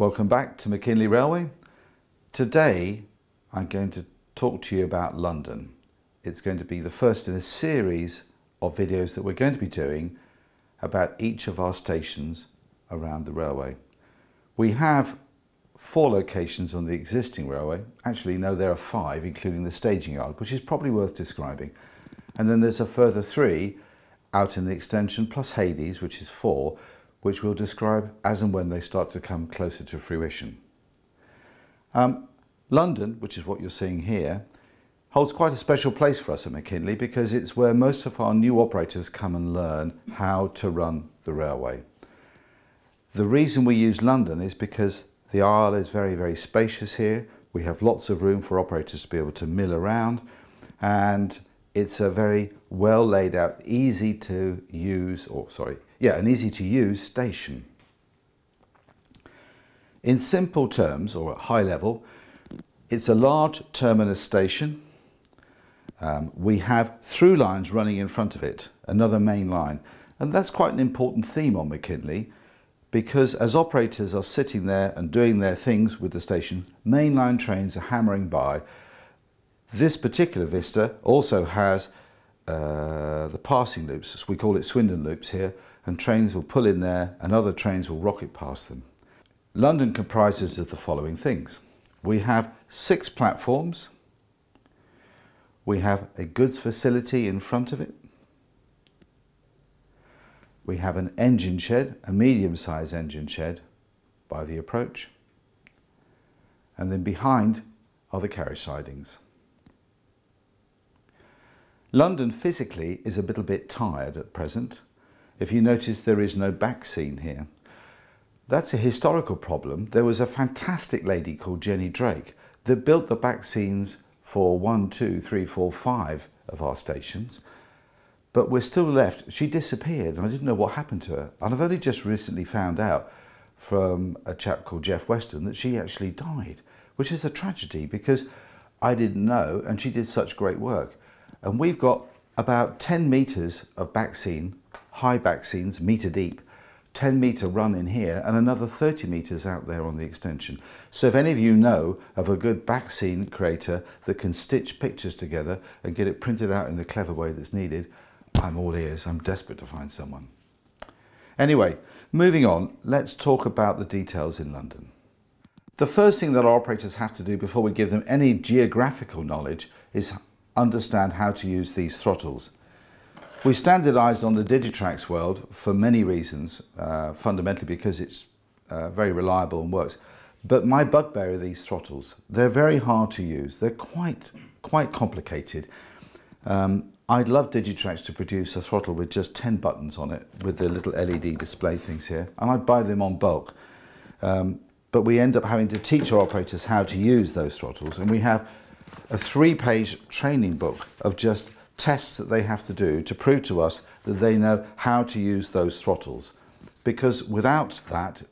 Welcome back to McKinley Railway. Today I'm going to talk to you about London. It's going to be the first in a series of videos that we're going to be doing about each of our stations around the railway. We have 4 locations on the existing railway. Actually, no, there are 5, including the staging yard, which is probably worth describing. And then there's a further 3 out in the extension, plus Hades, which is 4, which we'll describe as and when they start to come closer to fruition. London, which is what you're seeing here, holds quite a special place for us at McKinley because it's where most of our new operators come and learn how to run the railway. The reason we use London is because the aisle is very, very spacious here. We have lots of room for operators to be able to mill around, and it's a very well laid out, an easy to use station. In simple terms, or at high level, it's a large terminus station. We have through lines running in front of it, another main line. And that's quite an important theme on McKinley, because as operators are sitting there and doing their things with the station, mainline trains are hammering by. This particular vista also has the passing loops, as we call it Swindon loops here, and trains will pull in there and other trains will rocket past them. London comprises of the following things. We have 6 platforms. We have a goods facility in front of it. We have an engine shed, a medium-sized engine shed by the approach. And then behind are the carriage sidings. London physically is a little bit tired at present. If you notice, there is no back scene here. That's a historical problem. There was a fantastic lady called Jenny Drake that built the back scenes for 1, 2, 3, 4, 5 of our stations. But we're still left. She disappeared and I didn't know what happened to her. And I've only just recently found out from a chap called Jeff Weston that she actually died, which is a tragedy because I didn't know, and she did such great work. And we've got about 10 metres of back scene, high back scenes, metre deep, 10 metre run in here and another 30 metres out there on the extension. So if any of you know of a good back scene creator that can stitch pictures together and get it printed out in the clever way that's needed, I'm all ears. I'm desperate to find someone. Anyway, moving on, let's talk about the details in London. The first thing that our operators have to do before we give them any geographical knowledge is understand how to use these throttles. We standardised on the Digitrax world for many reasons, fundamentally because it's very reliable and works. But my bugbear are these throttles. They're very hard to use. They're quite complicated. I'd love Digitrax to produce a throttle with just 10 buttons on it with the little LED display things here, and I'd buy them on bulk. But we end up having to teach our operators how to use those throttles, and we have a 3-page training book of just tests that they have to do to prove to us that they know how to use those throttles. Because without that,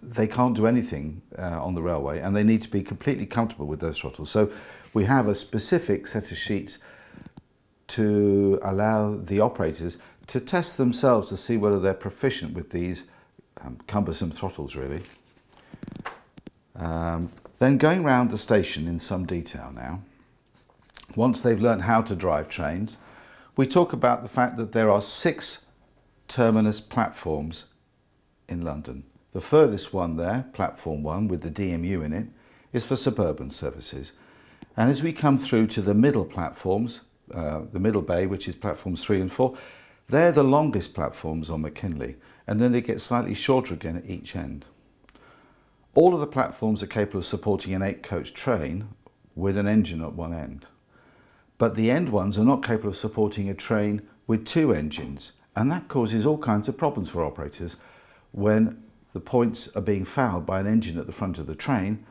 they can't do anything on the railway, and they need to be completely comfortable with those throttles. So we have a specific set of sheets to allow the operators to test themselves to see whether they're proficient with these cumbersome throttles, really. Then going around the station in some detail now. Once they've learned how to drive trains, we talk about the fact that there are 6 terminus platforms in London. The furthest one there, platform 1 with the DMU in it, is for suburban services. And as we come through to the middle platforms, the middle bay, which is platforms 3 and 4, they're the longest platforms on McKinley, and then they get slightly shorter again at each end. All of the platforms are capable of supporting an 8-coach train with an engine at one end. But the end ones are not capable of supporting a train with 2 engines, and that causes all kinds of problems for operators when the points are being fouled by an engine at the front of the train.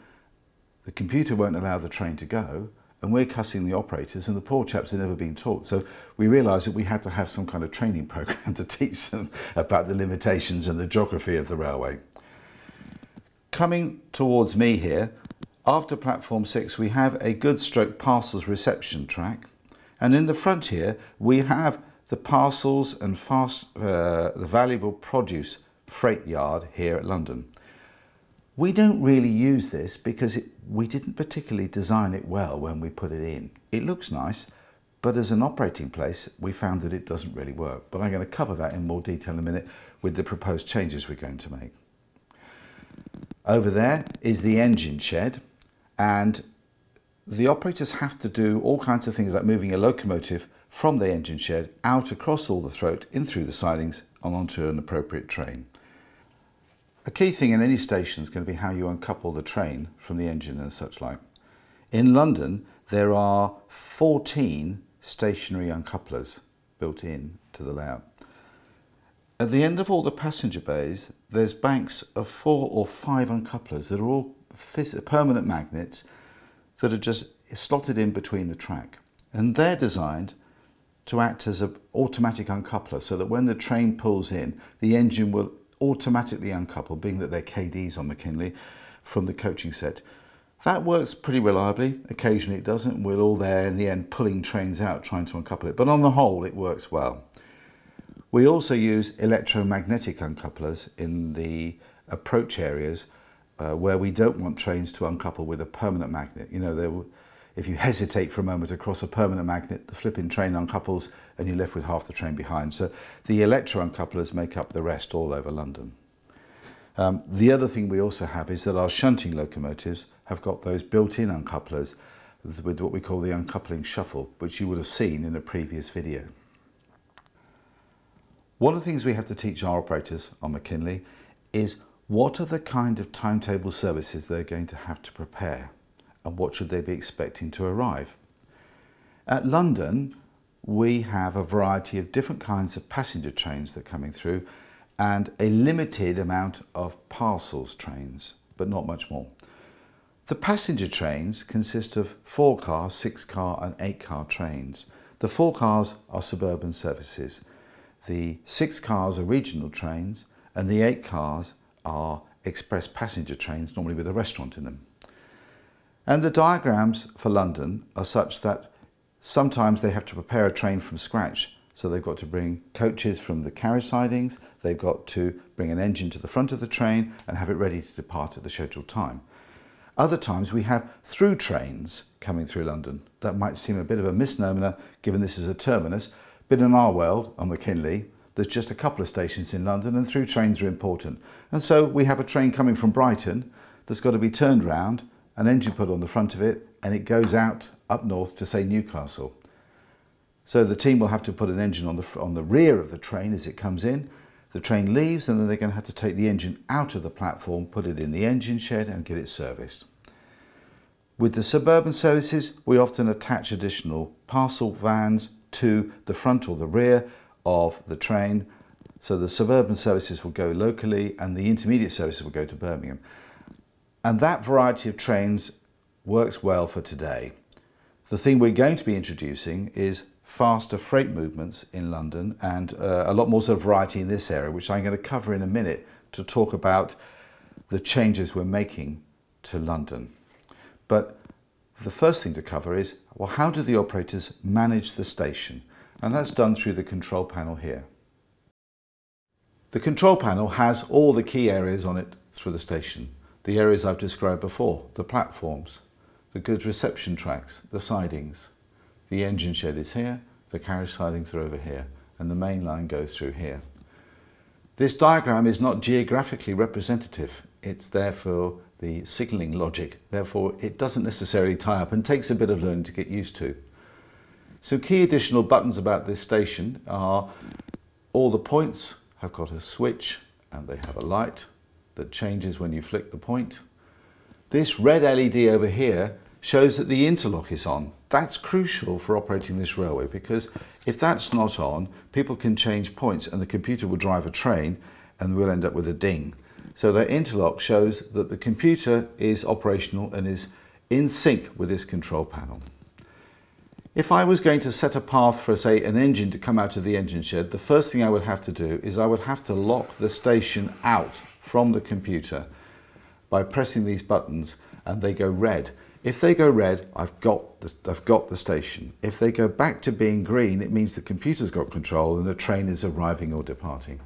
The computer won't allow the train to go, and we're cussing the operators, and the poor chaps have never been taught. So we realised that we had to have some kind of training program to teach them about the limitations and the geography of the railway. Coming towards me here, after platform 6 we have a goods stroke parcels reception track, and in the front here we have the parcels and the valuable produce freight yard here at London. We don't really use this because we didn't particularly design it well when we put it in. It looks nice, but as an operating place, we found that it doesn't really work. But I'm going to cover that in more detail in a minute with the proposed changes we're going to make. Over there is the engine shed, and the operators have to do all kinds of things like moving a locomotive from the engine shed out across all the throat, in through the sidings and onto an appropriate train. A key thing in any station is going to be how you uncouple the train from the engine and such like. In London, there are 14 stationary uncouplers built in to the layout. At the end of all the passenger bays, there's banks of 4 or 5 uncouplers that are all permanent magnets that are just slotted in between the track. And they're designed to act as an automatic uncoupler so that when the train pulls in, the engine will automatically uncouple, being that they're KDs on McKinley, from the coaching set. That works pretty reliably. Occasionally it doesn't. We're all there in the end pulling trains out trying to uncouple it, but on the whole it works well. We also use electromagnetic uncouplers in the approach areas where we don't want trains to uncouple with a permanent magnet. You know, if you hesitate for a moment across a permanent magnet, the flipping train uncouples and you're left with half the train behind. So the electro uncouplers make up the rest all over London. The other thing we also have is that our shunting locomotives have got those built-in uncouplers with what we call the uncoupling shuffle, which you would have seen in a previous video. One of the things we have to teach our operators on McKinley is what are the kind of timetable services they're going to have to prepare and what should they be expecting to arrive. At London, we have a variety of different kinds of passenger trains that are coming through and a limited amount of parcels trains, but not much more. The passenger trains consist of 4-car, 6-car and 8-car trains. The 4 cars are suburban services. The 6 cars are regional trains and the 8 cars are express passenger trains, normally with a restaurant in them. And the diagrams for London are such that sometimes they have to prepare a train from scratch. So they've got to bring coaches from the carriage sidings, they've got to bring an engine to the front of the train and have it ready to depart at the scheduled time. Other times we have through trains coming through London. That might seem a bit of a misnomer given this is a terminus, but in our world, on McKinley, there's just a couple of stations in London and through trains are important. And so we have a train coming from Brighton that's got to be turned round, an engine put on the front of it, and it goes out up north to, say, Newcastle. So the team will have to put an engine on the rear of the train as it comes in. The train leaves and then they're going to have to take the engine out of the platform, put it in the engine shed and get it serviced. With the suburban services, we often attach additional parcel vans to the front or the rear of the train. So the suburban services will go locally and the intermediate services will go to Birmingham. And that variety of trains works well for today. The thing we're going to be introducing is faster freight movements in London and a lot more sort of variety in this area, which I'm going to cover in a minute to talk about the changes we're making to London. But the first thing to cover is, well, how do the operators manage the station? And that's done through the control panel here. The control panel has all the key areas on it for the station. The areas I've described before, the platforms, the goods reception tracks, the sidings. The engine shed is here, the carriage sidings are over here, and the main line goes through here. This diagram is not geographically representative. It's there for the signalling logic. Therefore, it doesn't necessarily tie up and takes a bit of learning to get used to. Some key additional buttons about this station are all the points have got a switch and they have a light that changes when you flick the point. This red LED over here shows that the interlock is on. That's crucial for operating this railway because if that's not on, people can change points and the computer will drive a train and we'll end up with a ding. So that interlock shows that the computer is operational and is in sync with this control panel. If I was going to set a path for, say, an engine to come out of the engine shed, the first thing I would have to do is I would have to lock the station out from the computer by pressing these buttons and they go red. If they go red, I've got the station. If they go back to being green, it means the computer's got control and the train is arriving or departing.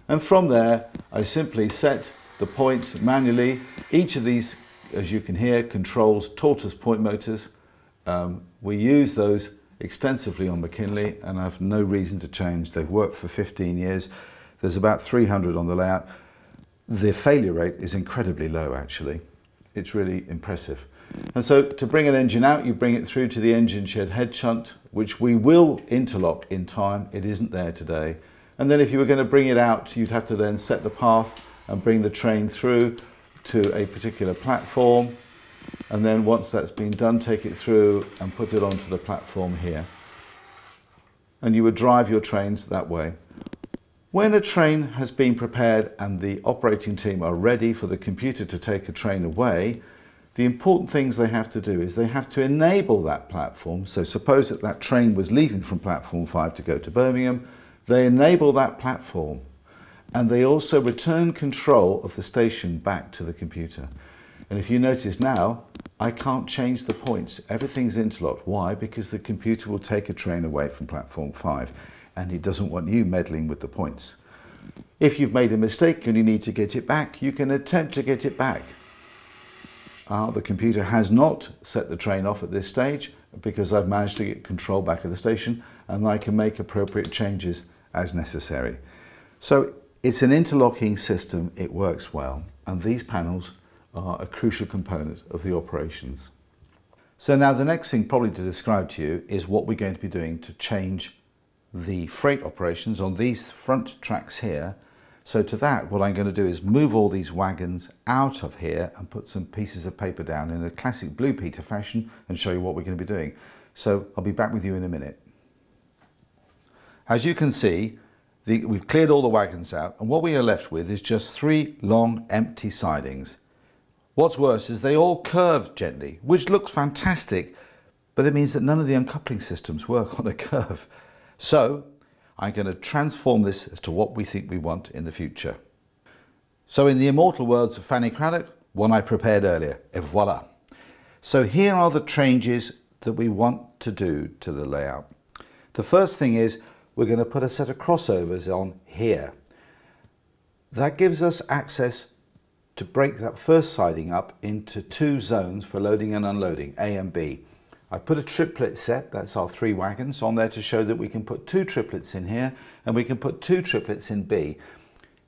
And from there, I simply set the points manually. Each of these, as you can hear, controls tortoise point motors. We use those extensively on McKinley and I have no reason to change. They've worked for 15 years. There's about 300 on the layout. The failure rate is incredibly low actually. It's really impressive. And so to bring an engine out, you bring it through to the engine shed head shunt, which we will interlock in time. It isn't there today. And then if you were going to bring it out, you'd have to then set the path and bring the train through to a particular platform. And then once that's been done, take it through and put it onto the platform here. And you would drive your trains that way. When a train has been prepared and the operating team are ready for the computer to take a train away, the important things they have to do is they have to enable that platform. So suppose that that train was leaving from platform 5 to go to Birmingham, they enable that platform and they also return control of the station back to the computer. And if you notice now, I can't change the points. Everything's interlocked. Why? Because the computer will take a train away from platform 5 and it doesn't want you meddling with the points. If you've made a mistake and you need to get it back, you can attempt to get it back. The computer has not set the train off at this stage because I've managed to get control back of the station and I can make appropriate changes as necessary. So it's an interlocking system, it works well, and these panels are a crucial component of the operations. So now the next thing probably to describe to you is what we're going to be doing to change the freight operations on these front tracks here. So to that, what I'm going to do is move all these wagons out of here and put some pieces of paper down in a classic Blue Peter fashion and show you what we're going to be doing. So I'll be back with you in a minute. As you can see, we've cleared all the wagons out and what we are left with is just 3 long empty sidings. What's worse is they all curve gently, which looks fantastic, but it means that none of the uncoupling systems work on a curve. So I'm going to transform this as to what we think we want in the future. So in the immortal words of Fanny Craddock, one I prepared earlier, et voila. So here are the changes that we want to do to the layout. The first thing is we're going to put a set of crossovers on here. That gives us access to break that first siding up into 2 zones for loading and unloading, A and B. I put a triplet set, that's our 3 wagons, on there to show that we can put 2 triplets in here and we can put 2 triplets in B.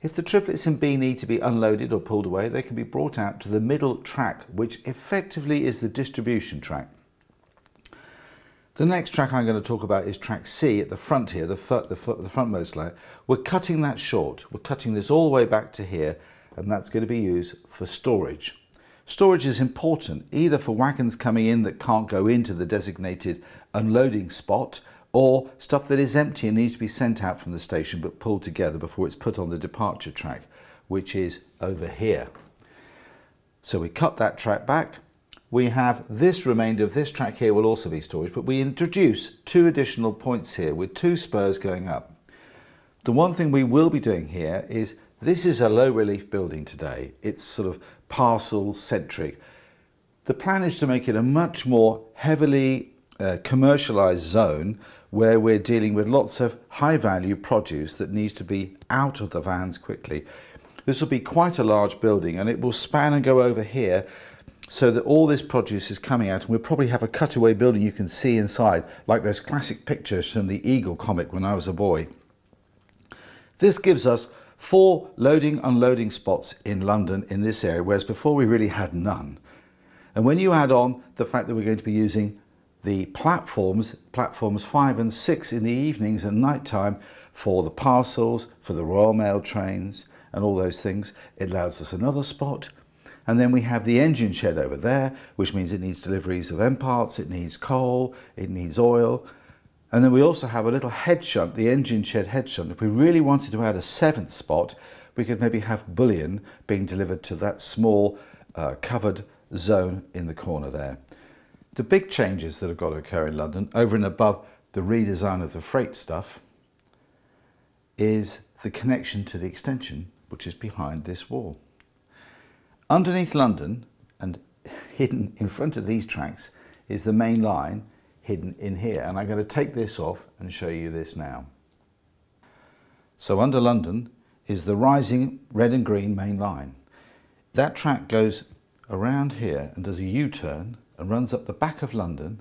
If the triplets in B need to be unloaded or pulled away, they can be brought out to the middle track, which effectively is the distribution track. The next track I'm going to talk about is track C at the front here, the frontmost layer. We're cutting that short. We're cutting this all the way back to here, and that's going to be used for storage. Storage is important either for wagons coming in that can't go into the designated unloading spot or stuff that is empty and needs to be sent out from the station but pulled together before it's put on the departure track, which is over here. So we cut that track back. We have this remainder of this track here will also be storage, but we introduce 2 additional points here with 2 spurs going up. The one thing we will be doing here is this is a low relief building today. It's sort of parcel centric. The plan is to make it a much more heavily commercialized zone where we're dealing with lots of high value produce that needs to be out of the vans quickly. This will be quite a large building and it will span and go over here so that all this produce is coming out, and we'll probably have a cutaway building you can see inside, like those classic pictures from the Eagle comic when I was a boy. This gives us 4 loading unloading spots in London in this area, whereas before we really had none. And when you add on the fact that we're going to be using the platforms 5 and 6 in the evenings and night time for the parcels, for the Royal Mail trains and all those things, it allows us another spot. And then we have the engine shed over there, which means it needs deliveries of end parts, it needs coal, it needs oil. And then we also have a little head shunt, the engine shed head shunt. If we really wanted to add a 7th spot, we could maybe have bullion being delivered to that small covered zone in the corner there. The big changes that have got to occur in London, over and above the redesign of the freight stuff, is the connection to the extension, which is behind this wall. Underneath London, and hidden in front of these tracks, is the main line, hidden in here, and I'm going to take this off and show you this now. So under London is the rising red and green main line. That track goes around here and does a U-turn and runs up the back of London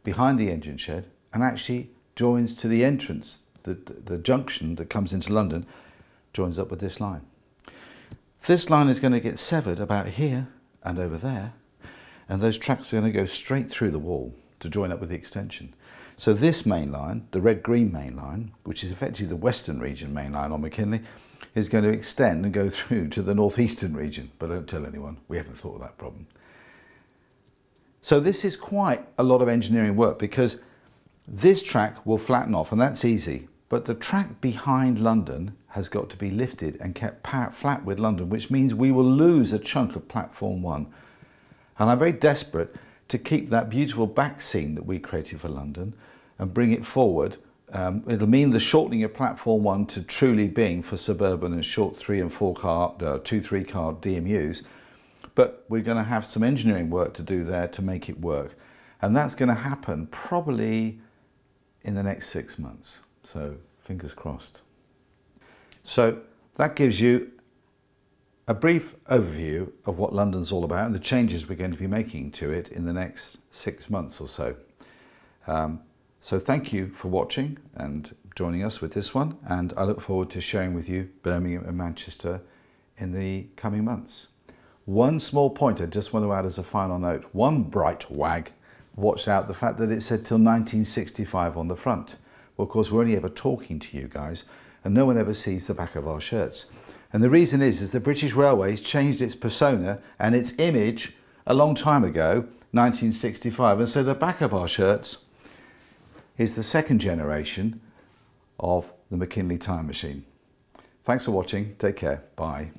behind the engine shed and actually joins to the entrance, the junction that comes into London, joins up with this line. This line is going to get severed about here and over there, and those tracks are going to go straight through the wall to join up with the extension. So this main line, the red-green main line, which is effectively the Western region main line on McKinley, is going to extend and go through to the northeastern region, but don't tell anyone, we haven't thought of that problem. So this is quite a lot of engineering work, because this track will flatten off, and that's easy, but the track behind London has got to be lifted and kept flat with London, which means we will lose a chunk of platform 1. And I'm very desperate to keep that beautiful back scene that we created for London and bring it forward. It'll mean the shortening of platform 1 to truly being for suburban and short 3 and 4 car, 2-3 car DMUs. But we're going to have some engineering work to do there to make it work. And that's going to happen probably in the next 6 months. So fingers crossed. So that gives you a brief overview of what London's all about and the changes we're going to be making to it in the next 6 months or so. So thank you for watching and joining us with this one, and I look forward to sharing with you Birmingham and Manchester in the coming months. One small point I just want to add as a final note. One bright wag watched out the fact that it said till 1965 on the front. Well, of course, we're only ever talking to you guys, and no one ever sees the back of our shirts. And the reason is the British Railways changed its persona and its image a long time ago, 1965, and so the back of our shirts is the second generation of the McKinley time machine. Thanks for watching. Take care. Bye.